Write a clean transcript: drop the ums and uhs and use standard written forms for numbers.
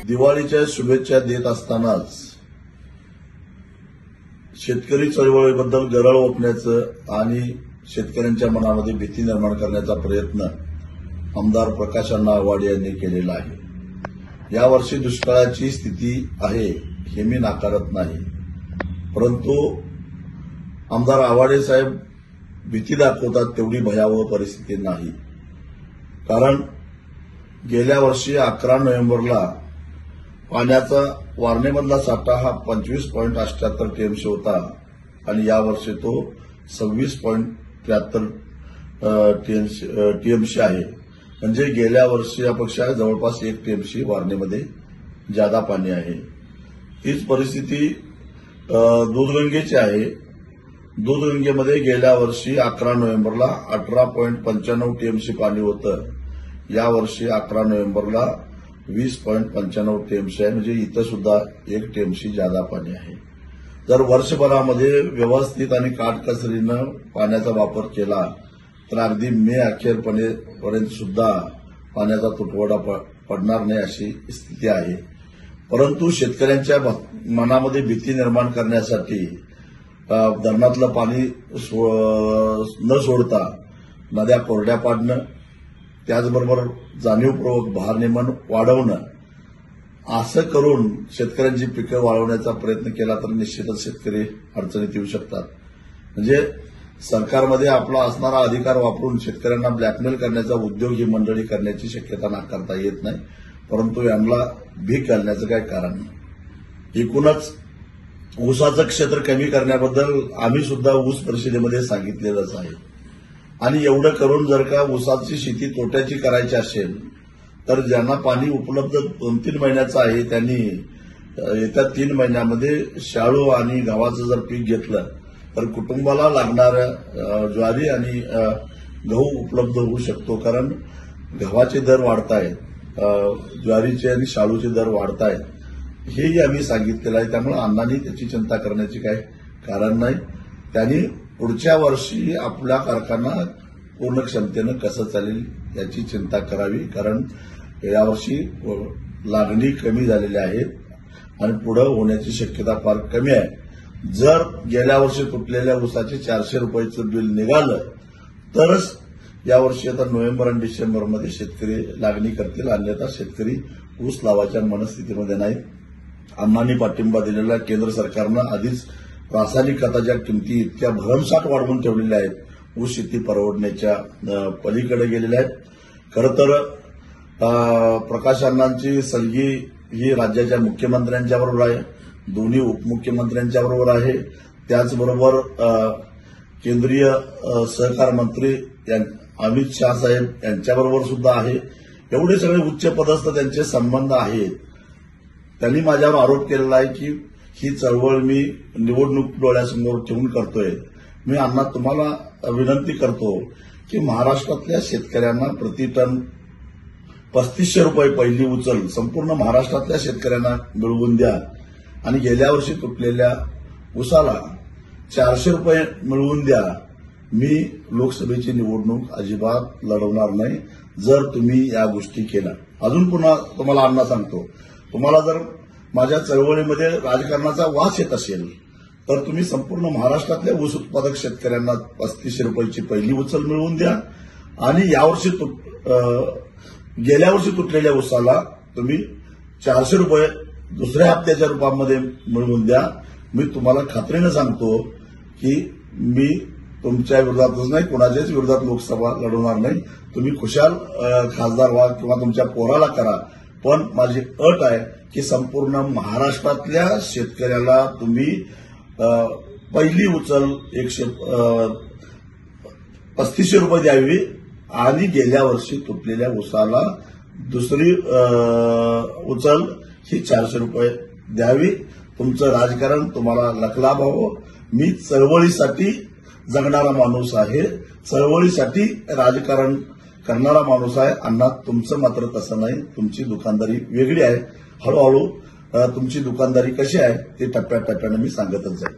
दिवाळीच्या शुभेच्छा देत असतानाच शेतकरी चळवळीबद्दल गरळ ओकण्याचं आणि शेतकऱ्यांच्या मनामध्ये भीती निर्माण करण्याचा प्रयत्न आमदार प्रकाश अण्णा आवाडे यांनी केलेला आहे। यावर्षी दुष्काळाची स्थिती आहे हे मी नाकारत नाही, परंतु आमदार आवाडे साहेब भीती दाखवतात तेवढी भयावह परिस्थिती नाही। कारण गेल्या वर्षी 11 नोव्हेंबरला पाण्याचा वारणेमधला साठा हा 25.78 टीएमसी होता आणि यावर्षी तो 26.73 टीएमसी आहे। म्हणजे गेल्या वर्षीपेक्षा जवळपास 1 टीएमसी वारणेमध्ये जादा पाणी आहे। हीच परिस्थिती दूधगंगेची आहे। दूधगंगेमध्ये गेल्या वर्षी 11 नोव्हेंबरला 18.95 टीएमसी पाणी होतं। यावर्षी 11 नोव्हेंबरला 20.95 टीएमसी आहे। म्हणजे इथं सुद्धा 1 टीएमसी जादा पाणी आहे। जर वर्षभरामध्ये व्यवस्थित आणि काटकसरीनं पाण्याचा वापर केला तर अगदी मे अखेरपर्यंत सुद्धा पाण्याचा तुटवडा पडणार नाही अशी स्थिती आहे। परंतु शेतकऱ्यांच्या मनामध्ये भीती निर्माण करण्यासाठी धरणातलं पाणी न सोडता नद्या कोरड्या पाडणं, त्याचबरोबर जाणीवपूर्वक भारनियमन वाढवणं, असं करून शेतकऱ्यांची पिकं वाढवण्याचा प्रयत्न केला तर निश्चितच शेतकरी अडचणीत येऊ शकतात। म्हणजे सरकारमध्ये आपला असणारा अधिकार वापरून शेतकऱ्यांना ब्लॅकमेल करण्याचा उद्योग ही मंडळी करण्याची शक्यता नाकारता येत नाही, परंतु यांना भीक घालण्याचं काही कारण नाही। एकूणच ऊसाचं क्षेत्र कमी करण्याबद्दल आम्ही सुद्धा ऊस परिषदेमध्ये सांगितलेलंच आहे आणि एवढं करून जर का ऊसाची शेती तोट्याची करायची असेल तर ज्यांना पाणी उपलब्ध 2-3 महिन्याचं आहे त्यांनी येत्या 3 महिन्यामध्ये शाळू आणि गव्हाचं जर पीक घेतलं तर कुटुंबाला लागणाऱ्या ज्वारी आणि गहू उपलब्ध होऊ शकतो। कारण गव्हाचे दर वाढतायत, ज्वारीचे आणि शाळूचे दर ताहेत, हेही आम्ही सांगितलेलं आहे। त्यामुळे अण्णांनी त्याची चिंता करण्याची काही कारण नाही। त्यांनी पुढच्या वर्षी आपला कारखाना पूर्ण क्षमतेनं कसं चालेल याची चिंता करावी, कारण यावर्षी लागणी कमी झालेली आहे आणि पुढे होण्याची शक्यता फार कमी आहे। जर गेल्या वर्षी तुटलेल्या ऊसाचे 400 रुपयाचं बिल निघालं तरच यावर्षी आता नोव्हेंबर आणि डिसेंबरमध्ये शेतकरी लागणी करतील, अन्यथा शेतकरी ऊस लावायच्या मनस्थितीमध्ये नाहीत। अण्णांनी पाठिंबा दिलेला केंद्र सरकारनं आधीच रासायनिक खताच्या किमती इतक्या भरमसाठ वाढवून ठेवलेल्या आहेत, ऊस शेती परवडण्याच्या पलीकडे गेलेल्या आहेत। खरं तर प्रकाश अण्णांची सलगी ही राज्याच्या मुख्यमंत्र्यांच्या बरोबर आहे, दोन्ही उपमुख्यमंत्र्यांच्या बरोबर आहे, त्याचबरोबर केंद्रीय सहकार मंत्री अमित शाह साहेब यांच्याबरोबर सुद्धा आहे। एवढे सगळे उच्च पदस्थ त्यांचे संबंध आहेत। त्यांनी माझ्यावर आरोप केलेला आहे की ही चळवळ मी निवडणूक डोळ्यासमोर ठेवून करतोय। मी अण्णा तुम्हाला विनंती करतो की महाराष्ट्रातल्या शेतकऱ्यांना प्रति टन 3500 रुपये पहिली उचल संपूर्ण महाराष्ट्रातल्या शेतकऱ्यांना मिळवून द्या आणि गेल्या वर्षी तुटलेल्या ऊसाला 400 रुपये मिळवून द्या। मी लोकसभेची निवडणूक अजिबात लढवणार नाही जर तुम्ही या गोष्टी केल्या। अजून पुन्हा तुम्हाला अण्णा सांगतो, तुम्हाला जर माझ्या चळवळीमध्ये राजकारणाचा वास येत असेल तर तुम्ही संपूर्ण महाराष्ट्रातल्या ऊस उत्पादक शेतकऱ्यांना 3500 रुपयाची पहिली उचल मिळवून द्या आणि यावर्षी गेल्या वर्षी तुटलेल्या ऊसाला तुम्ही 400 रुपये दुसऱ्या हप्त्याच्या रूपामध्ये मिळवून द्या। मी तुम्हाला खात्रीनं सांगतो की मी तुमच्या विरोधातच नाही, कुणाच्याच विरोधात लोकसभा लढवणार नाही। तुम्ही खुशाल खासदार व्हा किंवा तुमच्या पोराला करा, पण माझी अट आहे की संपूर्ण महाराष्ट्रातल्या शेतकऱ्याला तुम्ही पहिली उचल 3500 रुपये द्यावी आणि गेल्या वर्षी तुटलेल्या ऊसाला दुसरी उचल ही 400 रुपये द्यावी। तुमचं राजकारण तुम्हाला लखलाभ व्हावं। मी चळवळीसाठी जगणारा माणूस आहे, चळवळीसाठी राजकारण करणारा माणूस आहे। अण्णा तुमचं मात्र तसं नाही, तुमची दुकानदारी वेगळी आहे। हळूहळू तुमची दुकानदारी कशी आहे ते टप्प्याटप्प्याने मी सांगतच जाईल।